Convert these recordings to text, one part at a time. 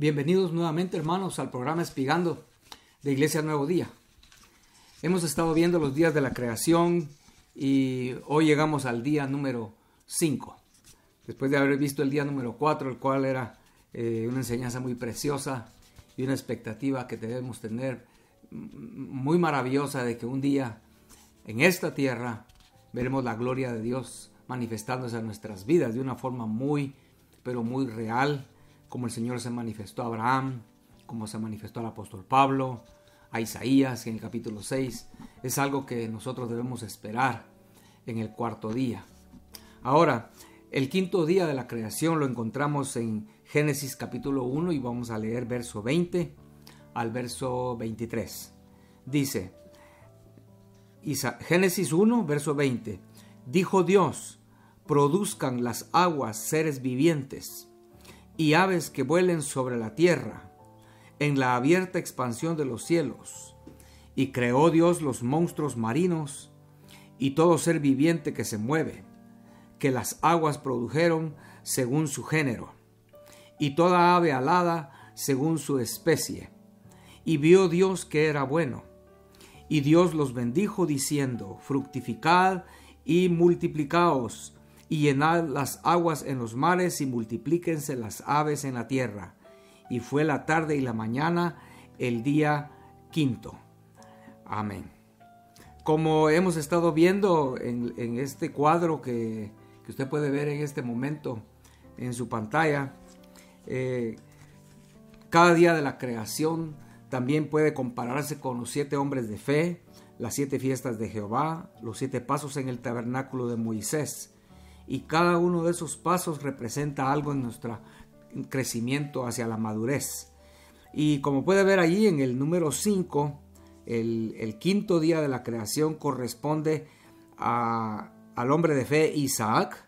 Bienvenidos nuevamente, hermanos, al programa Espigando de Iglesia Nuevo Día. Hemos estado viendo los días de la creación y hoy llegamos al día número 5. Después de haber visto el día número 4, el cual era una enseñanza muy preciosa y una expectativa que debemos tener muy maravillosa de que un día en esta tierra veremos la gloria de Dios manifestándose en nuestras vidas de una forma muy, pero muy real, como el Señor se manifestó a Abraham, como se manifestó al apóstol Pablo, a Isaías en el capítulo 6. Es algo que nosotros debemos esperar en el cuarto día. Ahora, el quinto día de la creación lo encontramos en Génesis capítulo 1 y vamos a leer verso 20 al verso 23. Dice, Génesis 1, verso 20. Dijo Dios, produzcan las aguas seres vivientes y aves que vuelen sobre la tierra, en la abierta expansión de los cielos. Y creó Dios los monstruos marinos y todo ser viviente que se mueve, que las aguas produjeron según su género, y toda ave alada según su especie. Y vio Dios que era bueno. Y Dios los bendijo diciendo, fructificad y multiplicaos, y llenad las aguas en los mares, y multiplíquense las aves en la tierra. Y fue la tarde y la mañana el día quinto. Amén. Como hemos estado viendo en este cuadro que usted puede ver en este momento en su pantalla, cada día de la creación también puede compararse con los 7 hombres de fe, las 7 fiestas de Jehová, los 7 pasos en el tabernáculo de Moisés. Y cada uno de esos pasos representa algo en nuestro crecimiento hacia la madurez. Y como puede ver allí en el número 5, el quinto día de la creación corresponde al hombre de fe Isaac,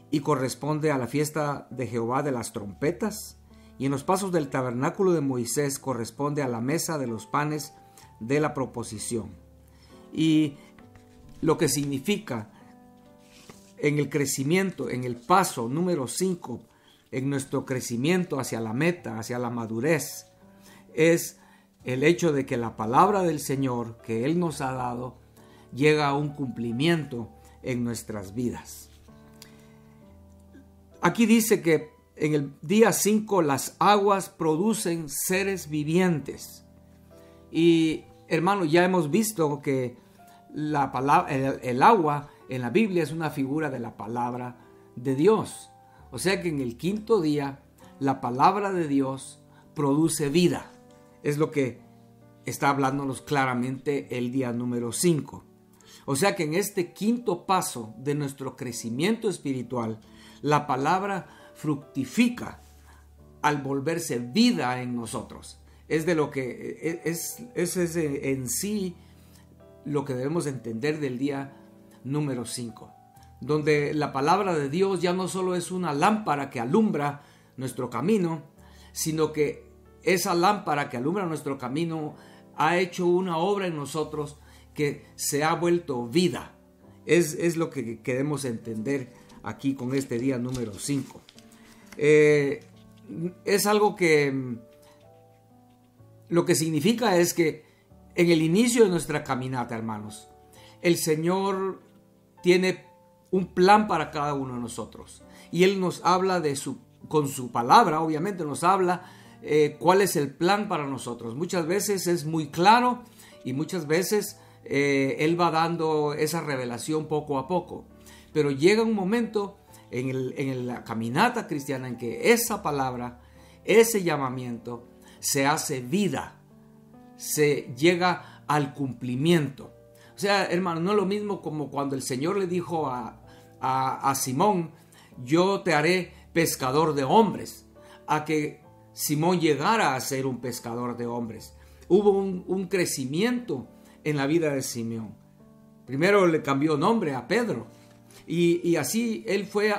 y corresponde a la fiesta de Jehová de las trompetas. Y en los pasos del tabernáculo de Moisés corresponde a la mesa de los panes de la proposición. Y lo que significa en el crecimiento, en el paso número 5, en nuestro crecimiento hacia la meta, hacia la madurez, es el hecho de que la palabra del Señor que Él nos ha dado llega a un cumplimiento en nuestras vidas. Aquí dice que en el día 5 las aguas producen seres vivientes. Y hermano, ya hemos visto que la palabra, el agua en la Biblia es una figura de la palabra de Dios. O sea que en el quinto día la palabra de Dios produce vida. Es lo que está hablándonos claramente el día número 5. O sea que en este quinto paso de nuestro crecimiento espiritual, la palabra fructifica al volverse vida en nosotros. Es de lo que es en sí lo que debemos entender del día número 5, donde la palabra de Dios ya no solo es una lámpara que alumbra nuestro camino, sino que esa lámpara que alumbra nuestro camino ha hecho una obra en nosotros que se ha vuelto vida. Es lo que queremos entender aquí con este día número 5. Es algo que lo que significa es que en el inicio de nuestra caminata, hermanos, el Señor tiene un plan para cada uno de nosotros. Y Él nos habla con su palabra, obviamente nos habla cuál es el plan para nosotros. Muchas veces es muy claro y muchas veces Él va dando esa revelación poco a poco. Pero llega un momento en la caminata cristiana en que esa palabra, ese llamamiento se hace vida, se llega al cumplimiento. O sea, hermano, no es lo mismo como cuando el Señor le dijo a Simón, yo te haré pescador de hombres, a que Simón llegara a ser un pescador de hombres. Hubo un crecimiento en la vida de Simón. Primero le cambió nombre a Pedro. Y así él fue,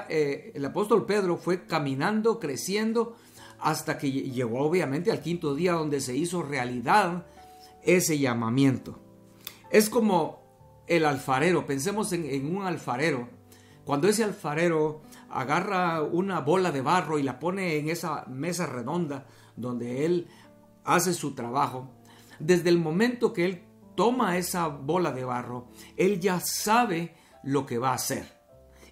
el apóstol Pedro fue caminando, creciendo, hasta que llegó obviamente al quinto día donde se hizo realidad ese llamamiento. Es como el alfarero, pensemos en un alfarero. Cuando ese alfarero agarra una bola de barro y la pone en esa mesa redonda donde él hace su trabajo, desde el momento que él toma esa bola de barro, él ya sabe lo que va a hacer.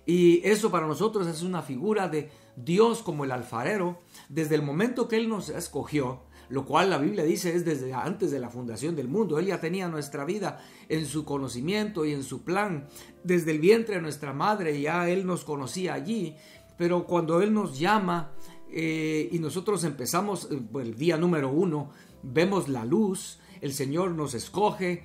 Y eso para nosotros es una figura de Dios como el alfarero, desde el momento que él nos escogió, lo cual la Biblia dice es desde antes de la fundación del mundo. Él ya tenía nuestra vida en su conocimiento y en su plan. Desde el vientre de nuestra madre ya Él nos conocía allí. Pero cuando Él nos llama y nosotros empezamos, el día número 1, vemos la luz, el Señor nos escoge,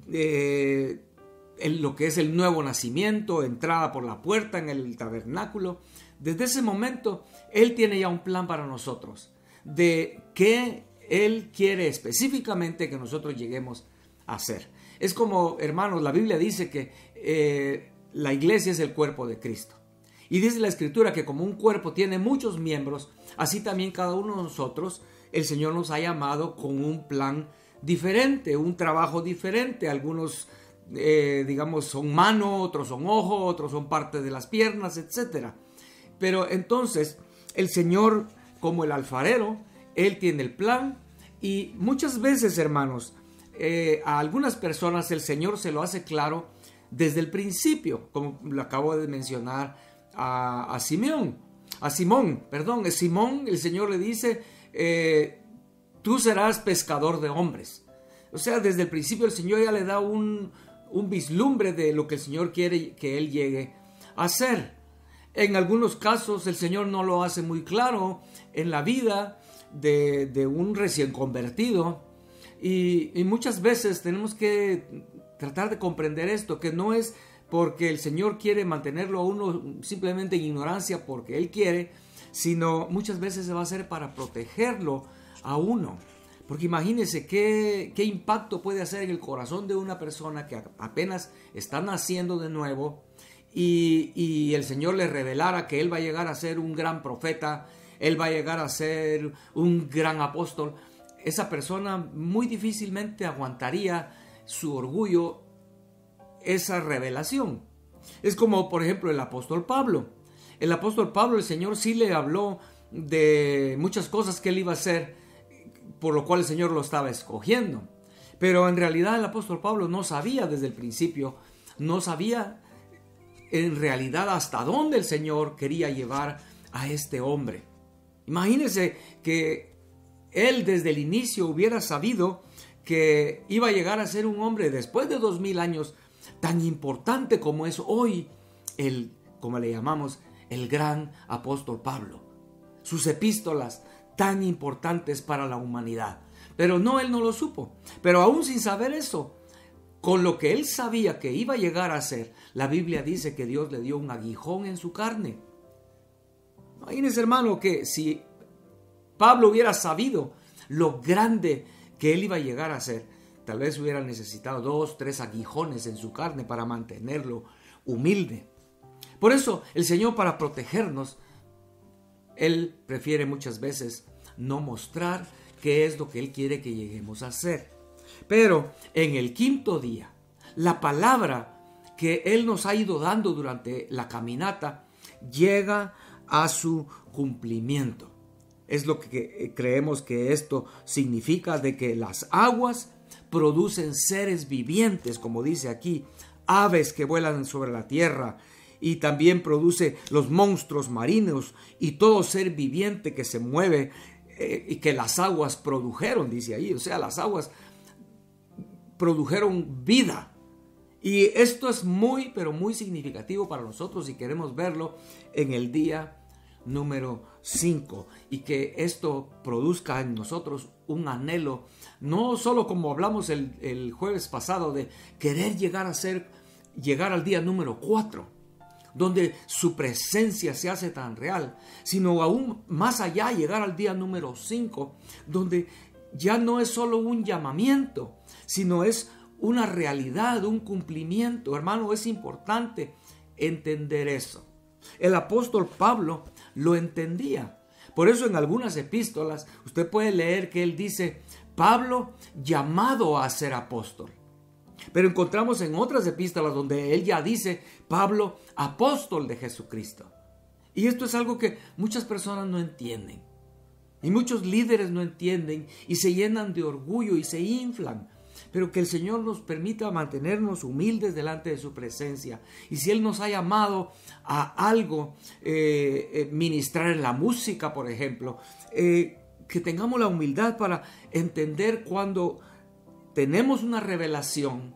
lo que es el nuevo nacimiento, entrada por la puerta en el tabernáculo. Desde ese momento Él tiene ya un plan para nosotros, de qué Él quiere específicamente que nosotros lleguemos a hacer. Es como, hermanos, la Biblia dice que la iglesia es el cuerpo de Cristo. Y dice la Escritura que como un cuerpo tiene muchos miembros, así también cada uno de nosotros, el Señor nos ha llamado con un plan diferente, un trabajo diferente. Algunos, digamos, son mano, otros son ojo, otros son parte de las piernas, etc. Pero entonces, el Señor, como el alfarero, Él tiene el plan, y muchas veces, hermanos, a algunas personas el Señor se lo hace claro desde el principio, como lo acabo de mencionar a Simón, el Señor le dice, tú serás pescador de hombres. O sea, desde el principio el Señor ya le da un vislumbre de lo que el Señor quiere que él llegue a hacer. En algunos casos el Señor no lo hace muy claro en la vida de un recién convertido, y muchas veces tenemos que tratar de comprender esto, que no es porque el Señor quiere mantenerlo a uno simplemente en ignorancia porque Él quiere, sino muchas veces se va a hacer para protegerlo a uno. Porque imagínense qué impacto puede hacer en el corazón de una persona que apenas está naciendo de nuevo, y el Señor le revelara que Él va a llegar a ser un gran profeta, Él va a llegar a ser un gran apóstol. Esa persona muy difícilmente aguantaría su orgullo esa revelación. Es como, por ejemplo, el apóstol Pablo. El apóstol Pablo, el Señor sí le habló de muchas cosas que él iba a hacer, por lo cual el Señor lo estaba escogiendo. Pero en realidad el apóstol Pablo no sabía desde el principio, no sabía en realidad hasta dónde el Señor quería llevar a este hombre. Imagínense que él desde el inicio hubiera sabido que iba a llegar a ser un hombre después de 2000 años tan importante como es hoy como le llamamos, el gran apóstol Pablo. Sus epístolas tan importantes para la humanidad. Pero no, él no lo supo. Pero aún sin saber eso, con lo que él sabía que iba a llegar a ser, la Biblia dice que Dios le dio un aguijón en su carne. Imagínense, hermano, que si Pablo hubiera sabido lo grande que él iba a llegar a ser, tal vez hubiera necesitado 2, 3 aguijones en su carne para mantenerlo humilde. Por eso el Señor, para protegernos, Él prefiere muchas veces no mostrar qué es lo que Él quiere que lleguemos a hacer. Pero en el 5º día, la palabra que Él nos ha ido dando durante la caminata llega a su cumplimiento. Es lo que creemos que esto significa, de que las aguas producen seres vivientes, como dice aquí, aves que vuelan sobre la tierra, y también produce los monstruos marinos y todo ser viviente que se mueve, y que las aguas produjeron, dice ahí. O sea, las aguas produjeron vida. Y esto es muy, pero muy significativo para nosotros si queremos verlo en el día número 5, y que esto produzca en nosotros un anhelo, no solo como hablamos el jueves pasado, de querer llegar al día número 4, donde su presencia se hace tan real, sino aún más allá, llegar al día número 5, donde ya no es solo un llamamiento, sino es una realidad, un cumplimiento. Hermano, es importante entender eso. El apóstol Pablo lo entendía. Por eso en algunas epístolas usted puede leer que él dice, Pablo llamado a ser apóstol. Pero encontramos en otras epístolas donde él ya dice, Pablo apóstol de Jesucristo. Y esto es algo que muchas personas no entienden. Y muchos líderes no entienden y se llenan de orgullo y se inflan. Pero que el Señor nos permita mantenernos humildes delante de su presencia. Y si Él nos ha llamado a algo, ministrar en la música, por ejemplo, que tengamos la humildad para entender cuando tenemos una revelación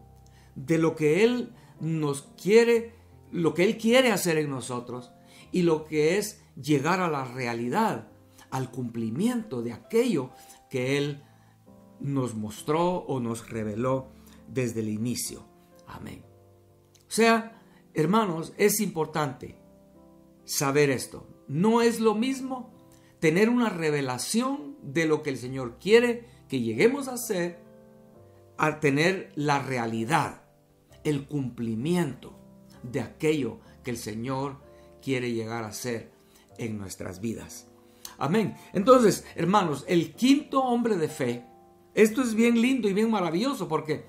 de lo que Él nos quiere, lo que Él quiere hacer en nosotros y lo que es llegar a la realidad, al cumplimiento de aquello que Él nos mostró o nos reveló desde el inicio. Amén. O sea, hermanos, es importante saber esto. No es lo mismo tener una revelación de lo que el Señor quiere que lleguemos a hacer, a tener la realidad, el cumplimiento de aquello que el Señor quiere llegar a hacer en nuestras vidas. Amén. Entonces, hermanos, el quinto hombre de fe, esto es bien lindo y bien maravilloso porque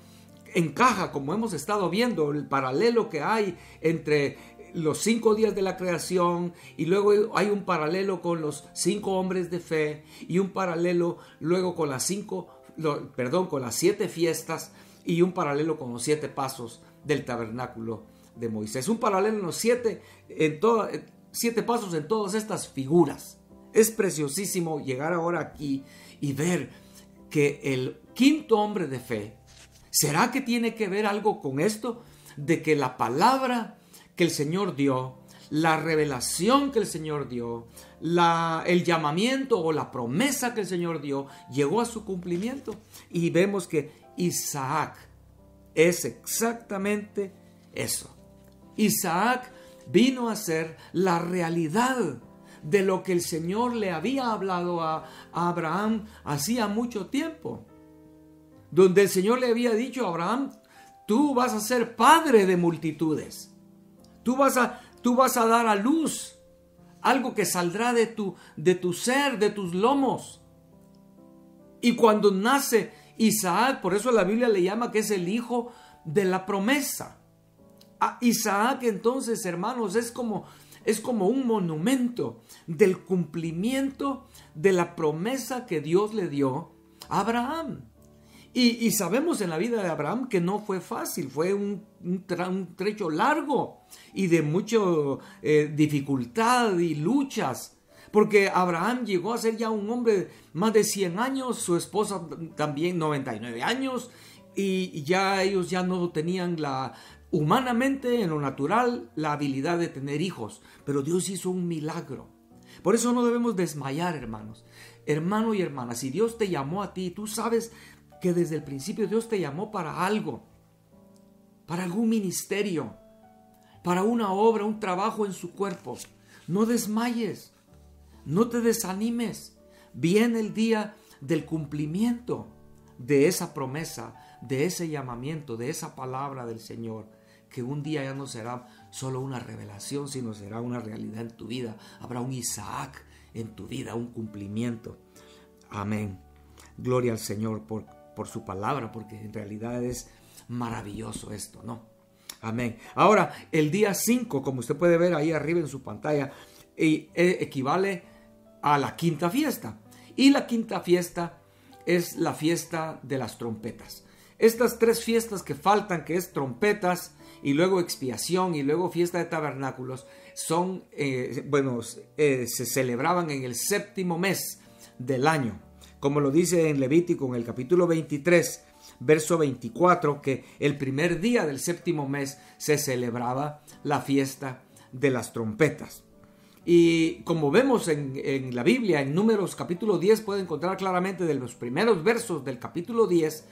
encaja, como hemos estado viendo, el paralelo que hay entre los 5 días de la creación y luego hay un paralelo con los 5 hombres de fe y un paralelo luego con las 7 fiestas y un paralelo con los 7 pasos del tabernáculo de Moisés. Un paralelo en los 7 pasos en todas estas figuras. Es preciosísimo llegar ahora aquí y ver que el quinto hombre de fe, ¿será que tiene que ver algo con esto? De que la palabra que el Señor dio, la revelación que el Señor dio, el llamamiento o la promesa que el Señor dio, llegó a su cumplimiento. Y vemos que Isaac es exactamente eso. Isaac vino a ser la realidad de lo que el Señor le había hablado a Abraham hacía mucho tiempo, donde el Señor le había dicho a Abraham: tú vas a ser padre de multitudes, tú vas a dar a luz algo que saldrá de tu ser, de tus lomos. Y cuando nace Isaac, por eso la Biblia le llama que es el hijo de la promesa. A Isaac, entonces, hermanos, es como un monumento del cumplimiento de la promesa que Dios le dio a Abraham. Y sabemos en la vida de Abraham que no fue fácil, fue un trecho largo y de mucha dificultad y luchas, porque Abraham llegó a ser ya un hombre de más de 100 años, su esposa también 99 años, y ya ellos ya no tenían humanamente, en lo natural, la habilidad de tener hijos. Pero Dios hizo un milagro. Por eso no debemos desmayar, hermanos. Hermano y hermana, si Dios te llamó a ti, tú sabes que desde el principio Dios te llamó para algo. Para algún ministerio. Para una obra, un trabajo en su cuerpo. No desmayes. No te desanimes. Viene el día del cumplimiento de esa promesa, de ese llamamiento, de esa palabra del Señor, que un día ya no será solo una revelación, sino será una realidad en tu vida. Habrá un Isaac en tu vida, un cumplimiento. Amén. Gloria al Señor por su palabra, porque en realidad es maravilloso esto, ¿no? Amén. Ahora, el día 5, como usted puede ver ahí arriba en su pantalla, equivale a la quinta fiesta. Y la quinta fiesta es la fiesta de las trompetas. Estas 3 fiestas que faltan, que es trompetas, y luego expiación, y luego fiesta de tabernáculos, se celebraban en el 7º mes del año, como lo dice en Levítico en el capítulo 23, verso 24, que el primer día del 7º mes se celebraba la fiesta de las trompetas. Y como vemos en la Biblia, en Números capítulo 10, puede encontrar claramente de los primeros versos del capítulo 10,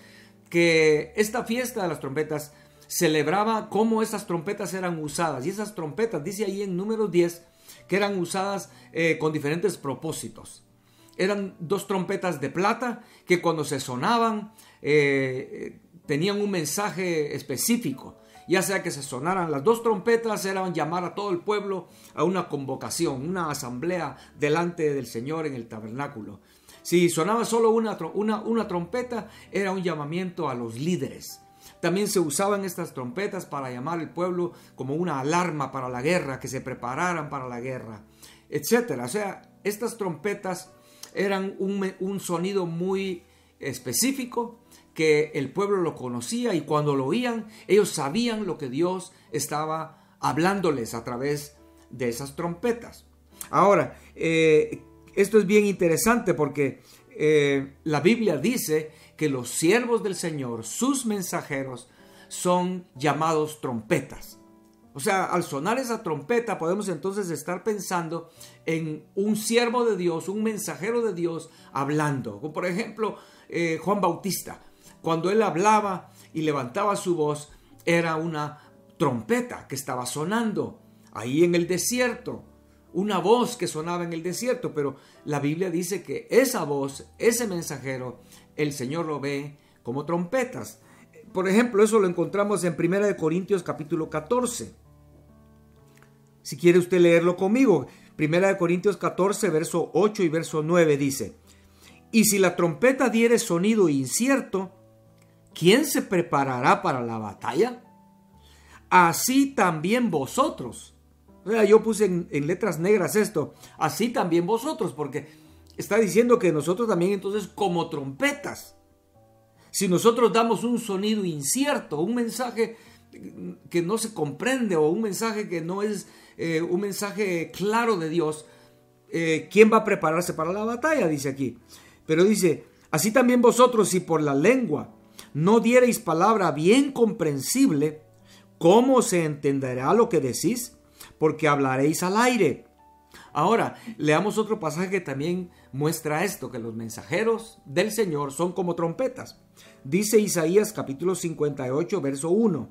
que esta fiesta de las trompetas celebraba cómo esas trompetas eran usadas. Y esas trompetas, dice ahí en Números 10, que eran usadas con diferentes propósitos. Eran 2 trompetas de plata que cuando se sonaban tenían un mensaje específico. Ya sea que se sonaran las 2 trompetas, eran llamar a todo el pueblo a una convocación, una asamblea delante del Señor en el tabernáculo. Si sonaba solo una trompeta, era un llamamiento a los líderes. También se usaban estas trompetas para llamar al pueblo como una alarma para la guerra, que se prepararan para la guerra, etcétera. O sea, estas trompetas eran un sonido muy específico que el pueblo lo conocía, y cuando lo oían, ellos sabían lo que Dios estaba hablándoles a través de esas trompetas. Ahora, esto es bien interesante porque la Biblia dice que los siervos del Señor, sus mensajeros, son llamados trompetas. O sea, al sonar esa trompeta podemos entonces estar pensando en un siervo de Dios, un mensajero de Dios hablando. Por ejemplo, Juan Bautista, cuando él hablaba y levantaba su voz, era una trompeta que estaba sonando ahí en el desierto. Una voz que sonaba en el desierto, pero la Biblia dice que esa voz, ese mensajero, el Señor lo ve como trompetas. Por ejemplo, eso lo encontramos en 1 Corintios capítulo 14. Si quiere usted leerlo conmigo, 1 Corintios 14, verso 8 y verso 9 dice: y si la trompeta diere sonido incierto, ¿quién se preparará para la batalla? Así también vosotros. O sea, yo puse en letras negras esto, así también vosotros, porque está diciendo que nosotros también entonces como trompetas, si nosotros damos un sonido incierto, un mensaje que no se comprende o un mensaje que no es un mensaje claro de Dios, ¿quién va a prepararse para la batalla? Dice aquí. Pero dice, así también vosotros, si por la lengua no diereis palabra bien comprensible, ¿cómo se entenderá lo que decís? Porque hablaréis al aire. Ahora, leamos otro pasaje que también muestra esto, que los mensajeros del Señor son como trompetas. Dice Isaías capítulo 58, verso 1.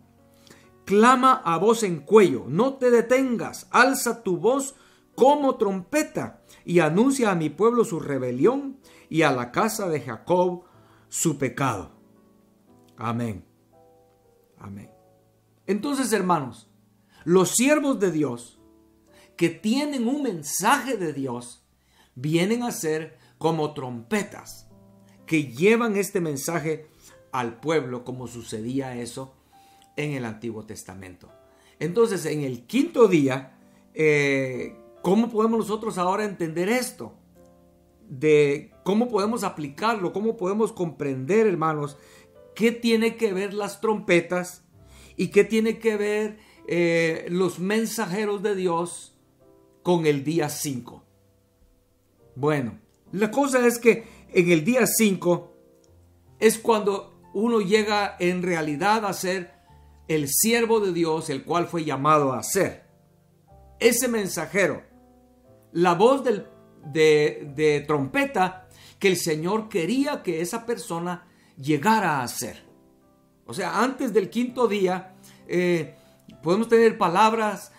Clama a voz en cuello, no te detengas, alza tu voz como trompeta y anuncia a mi pueblo su rebelión y a la casa de Jacob su pecado. Amén. Amén. Entonces, hermanos, los siervos de Dios que tienen un mensaje de Dios vienen a ser como trompetas que llevan este mensaje al pueblo, como sucedía eso en el Antiguo Testamento. Entonces, en el quinto día, ¿cómo podemos nosotros ahora entender esto? De cómo podemos aplicarlo, cómo podemos comprender, hermanos, qué tiene que ver las trompetas y qué tiene que ver los mensajeros de Dios con el día 5. Bueno, la cosa es que en el día 5 es cuando uno llega en realidad a ser el siervo de Dios, el cual fue llamado a ser. Ese mensajero, la voz de trompeta que el Señor quería que esa persona llegara a ser. O sea, antes del quinto día podemos tener palabras,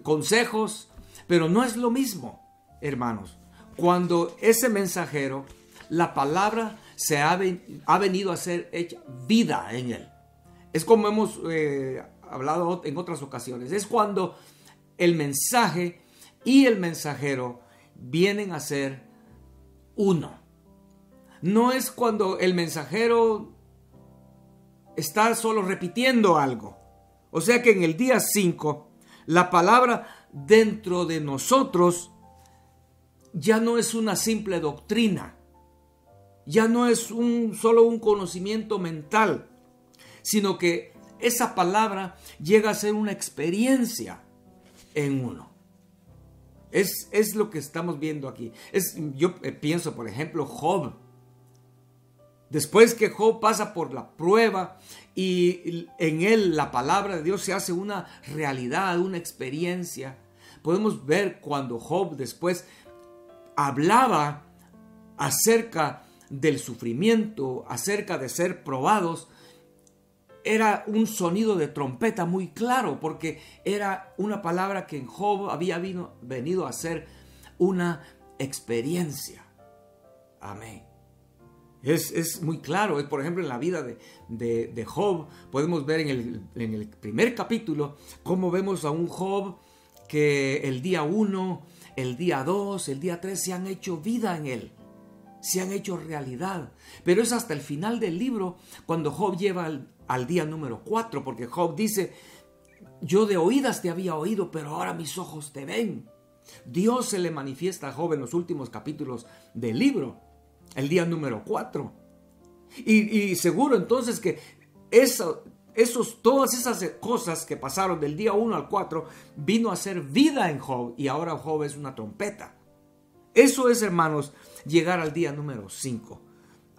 consejos, pero no es lo mismo, hermanos. Cuando ese mensajero, la palabra ha venido a ser hecha vida en él. Es como hemos hablado en otras ocasiones. Es cuando el mensaje y el mensajero vienen a ser uno. No es cuando el mensajero está solo repitiendo algo. O sea que en el día 5, la palabra dentro de nosotros ya no es una simple doctrina. Ya no es solo un conocimiento mental, sino que esa palabra llega a ser una experiencia en uno. Es lo que estamos viendo aquí. Yo pienso, por ejemplo, Job. Después que Job pasa por la prueba y en él la palabra de Dios se hace una realidad, una experiencia, podemos ver cuando Job después hablaba acerca del sufrimiento, acerca de ser probados. Era un sonido de trompeta muy claro, porque era una palabra que en Job había venido a ser una experiencia. Amén. Es muy claro. Por ejemplo, en la vida de Job, podemos ver en el primer capítulo cómo vemos a un Job que el día 1, el día 2, el día 3 se han hecho vida en él. se han hecho realidad. Pero es hasta el final del libro cuando Job lleva al día número 4, porque Job dice: yo de oídas te había oído, pero ahora mis ojos te ven. Dios se le manifiesta a Job en los últimos capítulos del libro, el día número 4. Y seguro entonces que todas esas cosas que pasaron del día 1 al 4 vino a ser vida en Job, y ahora Job es una trompeta. Eso es, hermanos, llegar al día número 5.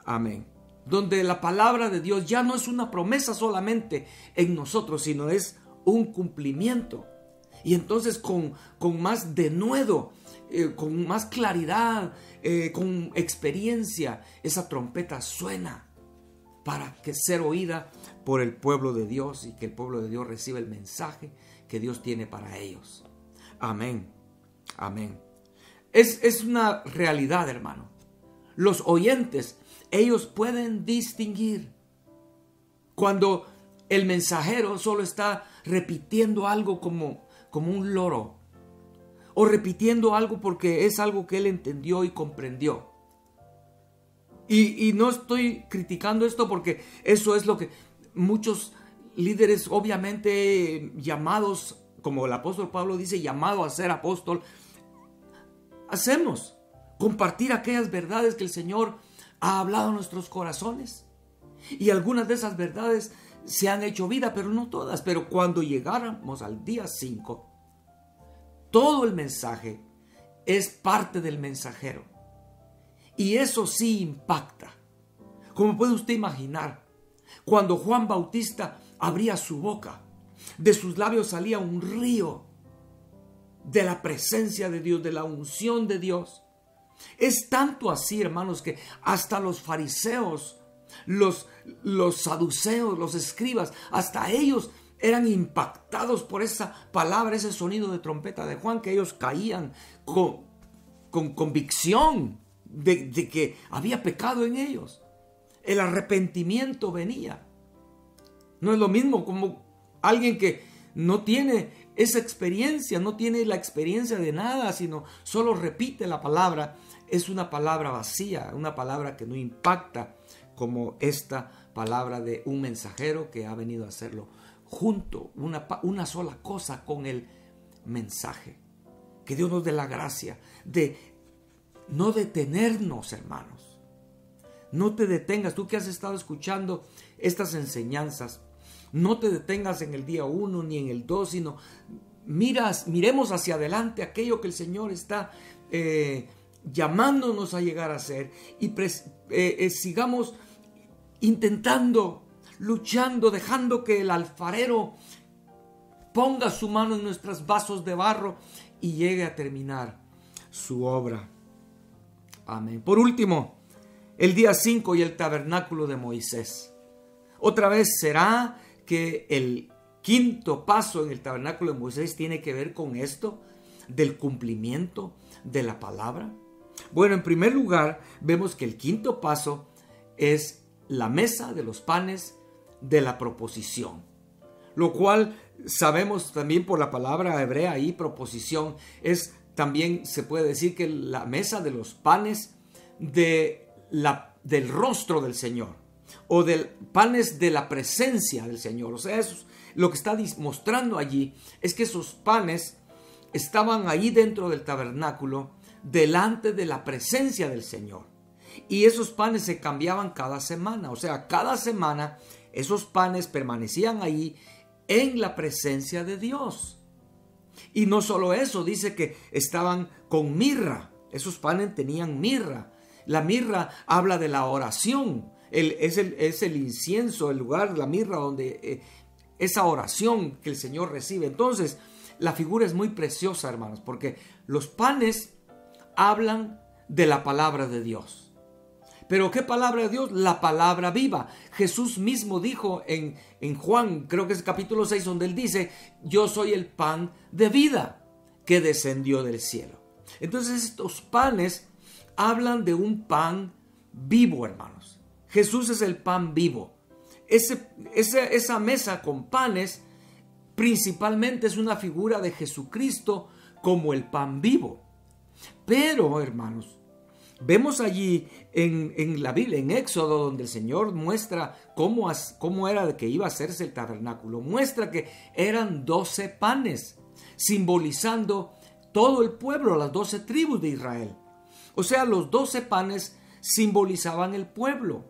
Amén. Donde la palabra de Dios ya no es una promesa solamente en nosotros, sino es un cumplimiento. Y entonces con más denuedo, con más claridad, con experiencia, esa trompeta suena para que ser oída por el pueblo de Dios, y que el pueblo de Dios reciba el mensaje que Dios tiene para ellos. Amén. Amén. Es una realidad, hermano. Los oyentes, ellos pueden distinguir cuando el mensajero solo está repitiendo algo como un loro, o repitiendo algo porque es algo que él entendió y comprendió. Y no estoy criticando esto, porque eso es lo que muchos líderes, obviamente llamados, como el apóstol Pablo dice, llamado a ser apóstol, hacemos. Compartir aquellas verdades que el Señor ha hablado en nuestros corazones. Y algunas de esas verdades se han hecho vida, pero no todas. Pero cuando llegáramos al día 5, todo el mensaje es parte del mensajero. Y eso sí impacta. Como puede usted imaginar, cuando Juan Bautista abría su boca, de sus labios salía un río de la presencia de Dios, de la unción de Dios. Es tanto así, hermanos, que hasta los fariseos, los saduceos, los escribas, hasta ellos eran impactados por esa palabra, ese sonido de trompeta de Juan, que ellos caían con convicción de que había pecado en ellos. El arrepentimiento venía. No es lo mismo como alguien que no tiene esa experiencia, no tiene la experiencia de nada, sino solo repite la palabra. Es una palabra vacía, una palabra que no impacta como esta palabra de un mensajero que ha venido a hacerlo junto, una sola cosa con el mensaje. Que Dios nos dé la gracia de no detenernos, hermanos. No te detengas, tú que has estado escuchando estas enseñanzas, no te detengas en el día 1 ni en el 2, sino miremos hacia adelante aquello que el Señor está llamándonos a llegar a ser, y sigamos intentando, luchando, dejando que el alfarero ponga su mano en nuestros vasos de barro y llegue a terminar su obra. Amén. Por último, el día 5 y el tabernáculo de Moisés. Otra vez, ¿será que el quinto paso en el tabernáculo de Moisés tiene que ver con esto del cumplimiento de la palabra? Bueno, en primer lugar, vemos que el quinto paso es la mesa de los panes de la proposición, lo cual sabemos también por la palabra hebrea ahí, proposición, es también se puede decir que la mesa de los panes del rostro del Señor, o del panes de la presencia del Señor. O sea, eso, lo que está mostrando allí es que esos panes estaban ahí dentro del tabernáculo, delante de la presencia del Señor. Y esos panes se cambiaban cada semana. O sea, cada semana esos panes permanecían ahí en la presencia de Dios. Y no solo eso, dice que estaban con mirra. Esos panes tenían mirra. La mirra habla de la oración. Es el incienso, el lugar, la mirra donde esa oración que el Señor recibe. Entonces, la figura es muy preciosa, hermanos, porque los panes hablan de la palabra de Dios. ¿Pero qué palabra de Dios? La palabra viva. Jesús mismo dijo en Juan, creo que es el capítulo 6, donde él dice: yo soy el pan de vida que descendió del cielo. Entonces estos panes hablan de un pan vivo, hermanos. Jesús es el pan vivo. Esa mesa con panes principalmente es una figura de Jesucristo como el pan vivo. Pero, hermanos, Vemos allí en la Biblia, en Éxodo, donde el Señor muestra cómo era de que iba a hacerse el tabernáculo. Muestra que eran 12 panes, simbolizando todo el pueblo, las 12 tribus de Israel. O sea, los 12 panes simbolizaban el pueblo.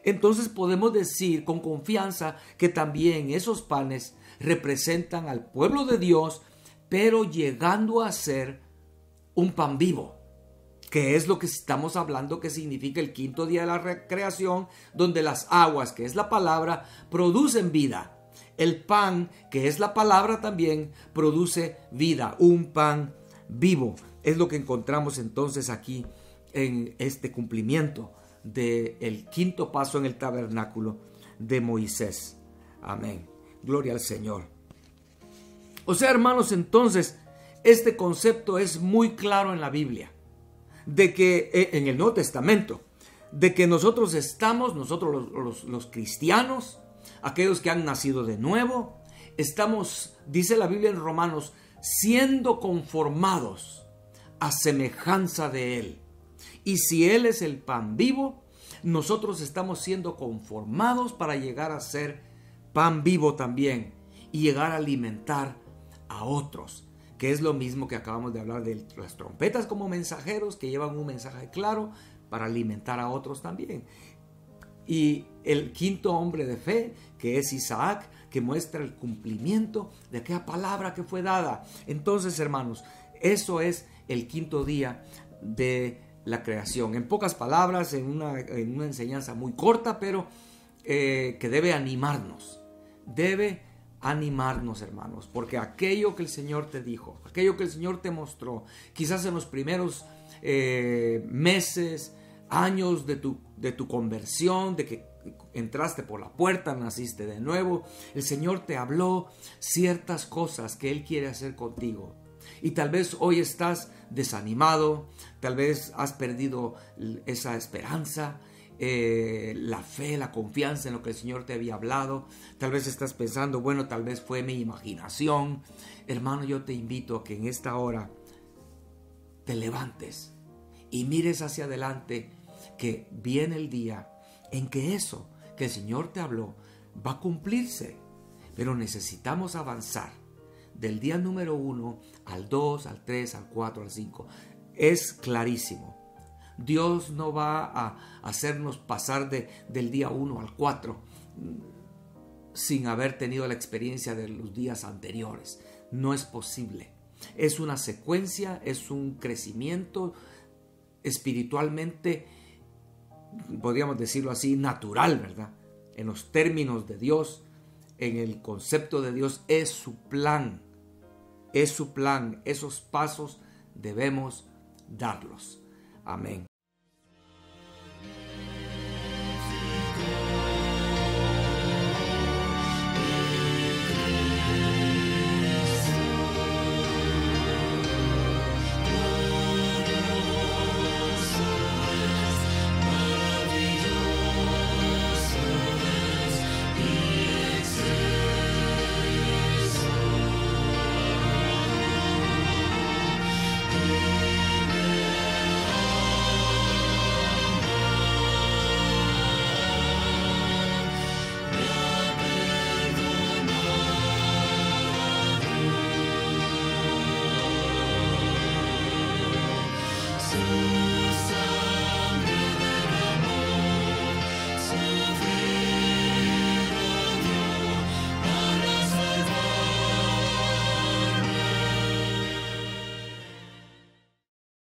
Entonces podemos decir con confianza que también esos panes representan al pueblo de Dios, pero llegando a ser un pan vivo, que es lo que estamos hablando, que significa el quinto día de la recreación, donde las aguas, que es la palabra, producen vida. El pan, que es la palabra también, produce vida, un pan vivo. Es lo que encontramos entonces aquí en este cumplimiento del quinto paso en el tabernáculo de Moisés. Amén. Gloria al Señor. O sea, hermanos, entonces, este concepto es muy claro en la Biblia, de que en el Nuevo Testamento, de que nosotros los cristianos, aquellos que han nacido de nuevo, estamos, dice la Biblia en Romanos, siendo conformados a semejanza de Él. Y si Él es el pan vivo, nosotros estamos siendo conformados para llegar a ser pan vivo también y llegar a alimentar a otros, que es lo mismo que acabamos de hablar de las trompetas como mensajeros que llevan un mensaje claro para alimentar a otros también. Y el quinto hombre de fe, que es Isaac, que muestra el cumplimiento de aquella palabra que fue dada. Entonces, hermanos, eso es el quinto día de la creación. En pocas palabras, en una enseñanza muy corta, pero que debe animarnos. Debe animarnos, hermanos, porque aquello que el Señor te dijo, aquello que el Señor te mostró, quizás en los primeros meses, años de tu conversión, de que entraste por la puerta, naciste de nuevo, el Señor te habló ciertas cosas que Él quiere hacer contigo. Y tal vez hoy estás desanimado, tal vez has perdido esa esperanza, la fe, la confianza en lo que el Señor te había hablado. Tal vez estás pensando, bueno, tal vez fue mi imaginación. Hermano, yo te invito a que en esta hora te levantes y mires hacia adelante, que viene el día en que eso que el Señor te habló va a cumplirse. Pero necesitamos avanzar del día número 1 al 2, al 3, al 4, al 5. Es clarísimo. Dios no va a hacernos pasar del día 1 al 4 sin haber tenido la experiencia de los días anteriores. No es posible. Es una secuencia, es un crecimiento espiritualmente, podríamos decirlo así, natural, ¿verdad? En los términos de Dios, en el concepto de Dios, es su plan. Es su plan. Esos pasos debemos darlos. Amén.